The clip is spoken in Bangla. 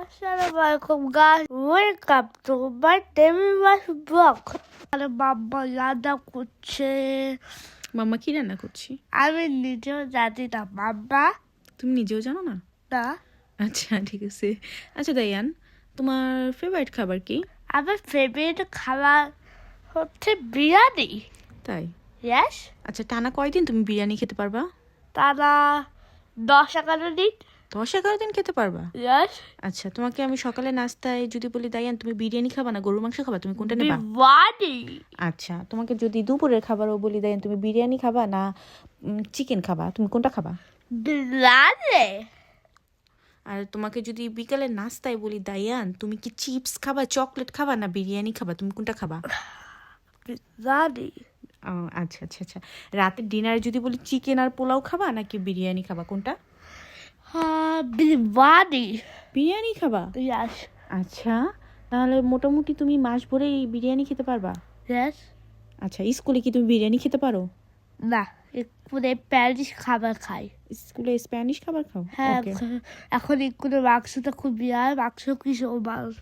Assalamualaikum guys, welcome to my Demimas vlog. আর মাম্মা রান্না করছে, মাম্মা কি রান্না করছি? আমি নিজেও জানি না মাম্মা। তুমি নিজেও জানো না? না, আচ্ছা ঠিক আছে। আচ্ছা দায়ান, তোমার ফেভারিট খাবার কি? আমার ফেভারিট খাবার হচ্ছে বিরিয়ানি। তাই? ইয়েস, আচ্ছা টানা কয়দিন তুমি বিরিয়ানি খেতে পারবা? তারা 10-11 দিন। 10-11 দিন খেতে পারবা? ইয়েস, আচ্ছা তোমাকে আমি সকালে নাস্তায় যদি বলি দায়ান তুমি বিরিয়ানি খাবা না গরুর মাংস খাবা, তুমি কোনটা নেবা? বিরিয়ানি। আচ্ছা তোমাকে যদি দুপুরের খাবারও বলি দায়ান তুমি বিরিয়ানি খাবা না চিকেন খাবা, তুমি কোনটা খাবা? বিরিয়ানি। আর তোমাকে যদি বিকালে নাস্তায় বলি দায়ান তুমি কি চিপস খাবা, চকলেট খাবা না বিরিয়ানি খাবা, তুমি কোনটা খাবা? বিরিয়ানি। ও আচ্ছা আচ্ছা আচ্ছা। রাতের ডিনারে যদি বলি চিকেন আর পোলাও খাবা নাকি বিরিয়ানি খাবা, কোনটা? হ্যাঁ, বিরিয়ানি। বিরিয়ানি খাবা? ইয়েস, আচ্ছা তাহলে মোটামুটি তুমি মাস ভরে বিরিয়ানি খেতে পারবা? ইয়েস। আচ্ছা স্কুলে কি তুমি বিরিয়ানি খেতে পারো? না, একটু প্যারিস খাবার খাই। স্কুলে স্প্যানিশ খাবার খাও? হ্যাঁ, ওকে। এখন একটু মাংসটা খুব বিয়ার মাংস কিছু মাংস